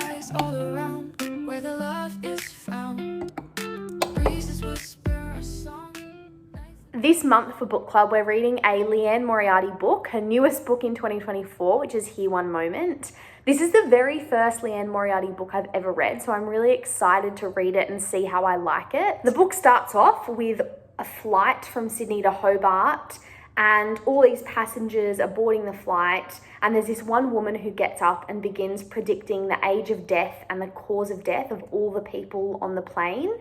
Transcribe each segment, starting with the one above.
lies all around where the love is found. Breezes whisper a song. This month for book club, we're reading a Liane Moriarty book, her newest book in 2024, which is Here One Moment. This is the very first Liane Moriarty book I've ever read, so I'm really excited to read it and see how I like it. The book starts off with a flight from Sydney to Hobart, and all these passengers are boarding the flight, and there's this one woman who gets up and begins predicting the age of death and the cause of death of all the people on the plane.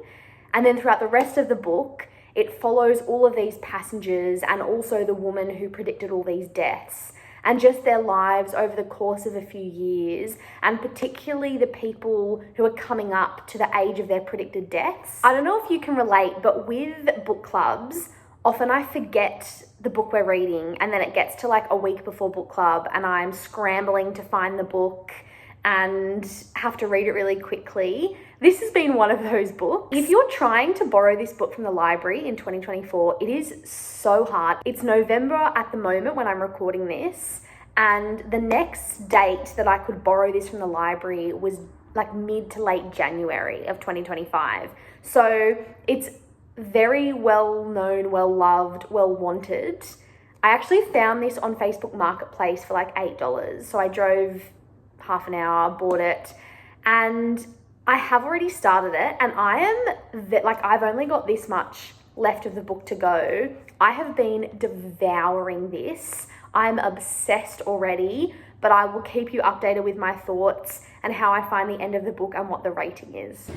And then throughout the rest of the book, it follows all of these passengers and also the woman who predicted all these deaths and just their lives over the course of a few years, and particularly the people who are coming up to the age of their predicted deaths. I don't know if you can relate, but with book clubs, often I forget the book we're reading, and then it gets to like a week before book club and I'm scrambling to find the book and have to read it really quickly. This has been one of those books. If you're trying to borrow this book from the library in 2024, it is so hard. It's November at the moment when I'm recording this, and the next date that I could borrow this from the library was like mid to late January of 2025. So it's very well known, well loved, well wanted. I actually found this on Facebook Marketplace for like $8. So I drove half an hour, bought it, and I have already started it, and I've only got this much left of the book to go. I have been devouring this. I'm obsessed already, but I will keep you updated with my thoughts and how I find the end of the book and what the rating is.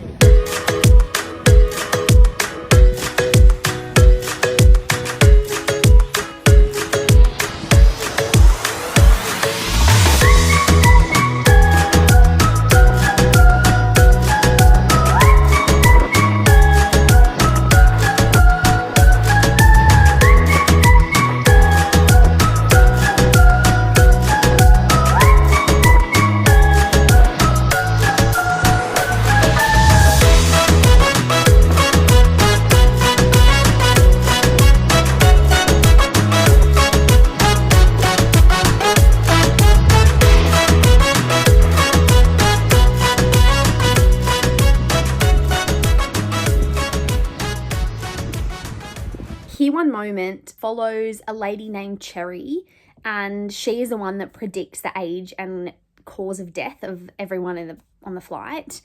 Here One Moment follows a lady named Cherry, and she is the one that predicts the age and cause of death of everyone on the flight.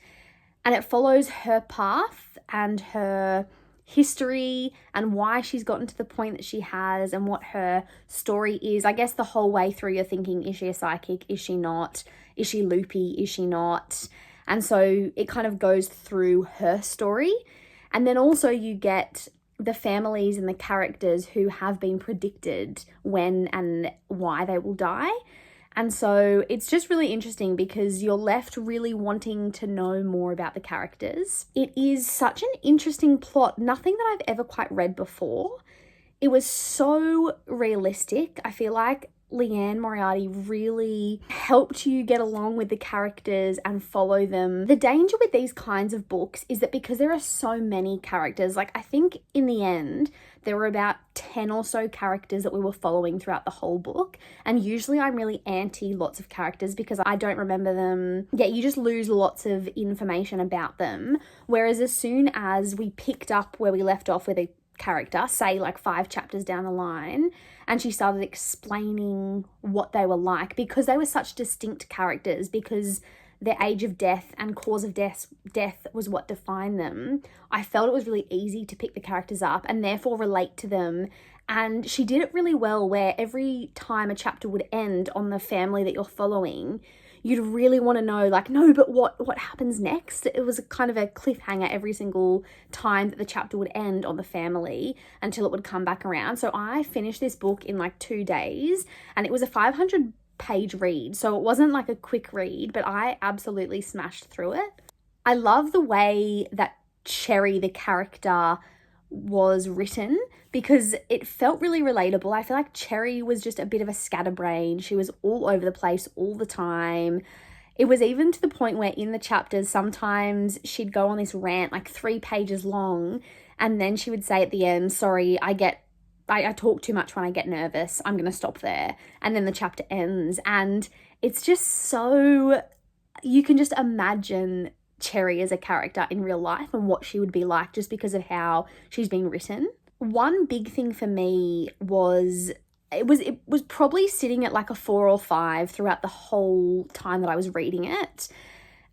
And it follows her path and her history and why she's gotten to the point that she has and what her story is. I guess the whole way through you're thinking, is she a psychic? Is she not? Is she loopy? Is she not? And so it kind of goes through her story. And then also you get the families and the characters who have been predicted when and why they will die. And so it's just really interesting because you're left really wanting to know more about the characters. It is such an interesting plot, nothing that I've ever quite read before. It was so realistic. I feel like Liane Moriarty really helped you get along with the characters and follow them. The danger with these kinds of books is that because there are so many characters, like I think in the end, there were about 10 or so characters that we were following throughout the whole book. And usually I'm really anti lots of characters because I don't remember them. Yeah, you just lose lots of information about them. Whereas as soon as we picked up where we left off with a character, say like 5 chapters down the line, and she started explaining what they were like, because they were such distinct characters, because their age of death and cause of death was what defined them. I felt it was really easy to pick the characters up and therefore relate to them. And she did it really well, where every time a chapter would end on the family that you're following, you'd really want to know, like, no, but what happens next? It was a kind of a cliffhanger every single time that the chapter would end on the family until it would come back around. So I finished this book in like 2 days, and it was a 500-page read. So it wasn't like a quick read, but I absolutely smashed through it. I love the way that Cherry, the character, was written because it felt really relatable. I feel like Cherry was just a bit of a scatterbrain. She was all over the place all the time. It was even to the point where in the chapters, sometimes she'd go on this rant like 3 pages long, and then she would say at the end, sorry, I talk too much when I get nervous. I'm going to stop there. And then the chapter ends. And it's just so, you can just imagine Cherry as a character in real life and what she would be like just because of how she's been written. One big thing for me was it was probably sitting at like a 4 or 5 throughout the whole time that I was reading it.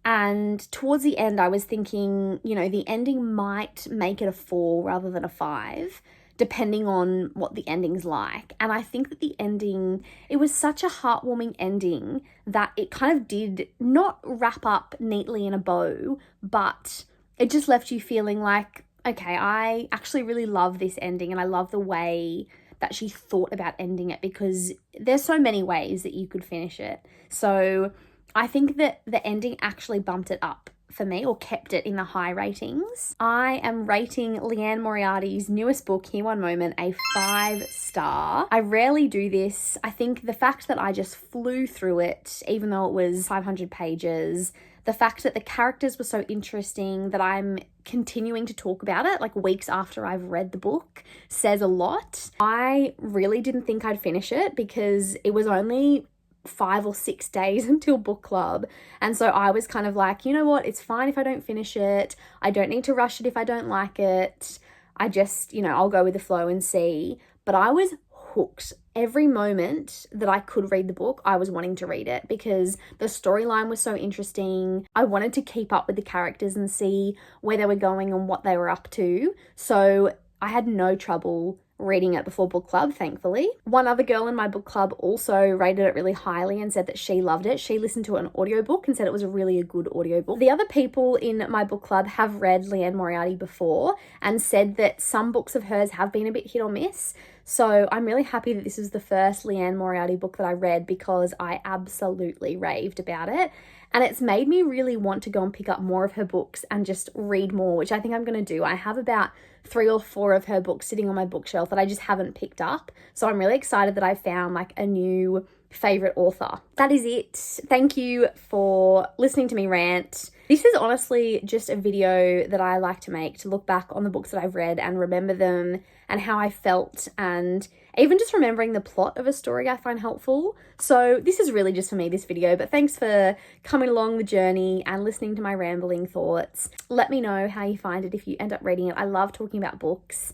And towards the end, I was thinking, you know, the ending might make it a 4 rather than a 5, depending on what the ending's like. And I think that the ending, it was such a heartwarming ending that it kind of did not wrap up neatly in a bow, but it just left you feeling like, okay, I actually really love this ending, and I love the way that she thought about ending it, because there's so many ways that you could finish it. So I think that the ending actually bumped it up for me, or kept it in the high ratings. I am rating Liane Moriarty's newest book, Here One Moment, a 5-star. I rarely do this. I think the fact that I just flew through it, even though it was 500 pages, the fact that the characters were so interesting, that I'm continuing to talk about it like weeks after I've read the book, says a lot. I really didn't think I'd finish it because it was only 5 or 6 days until book club, and so I was kind of like, you know what, it's fine if I don't finish it. I don't need to rush it if I don't like it. I just, you know, I'll go with the flow and see. But I was hooked. Every moment that I could read the book, I was wanting to read it because the storyline was so interesting. I wanted to keep up with the characters and see where they were going and what they were up to. So I had no trouble reading it before book club, thankfully. One other girl in my book club also rated it really highly and said that she loved it. She listened to an audiobook and said it was a good audiobook. The other people in my book club have read Liane Moriarty before and said that some books of hers have been a bit hit or miss. So I'm really happy that this is the first Liane Moriarty book that I read, because I absolutely raved about it. And it's made me really want to go and pick up more of her books and just read more, which I think I'm going to do. I have about 3 or 4 of her books sitting on my bookshelf that I just haven't picked up. So I'm really excited that I found like a new favorite author. That is it. Thank you for listening to me rant. This is honestly just a video that I like to make to look back on the books that I've read and remember them and how I felt, and even just remembering the plot of a story I find helpful. So this is really just for me, this video, but thanks for coming along the journey and listening to my rambling thoughts. Let me know how you find it if you end up reading it. I love talking about books,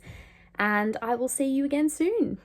and I will see you again soon.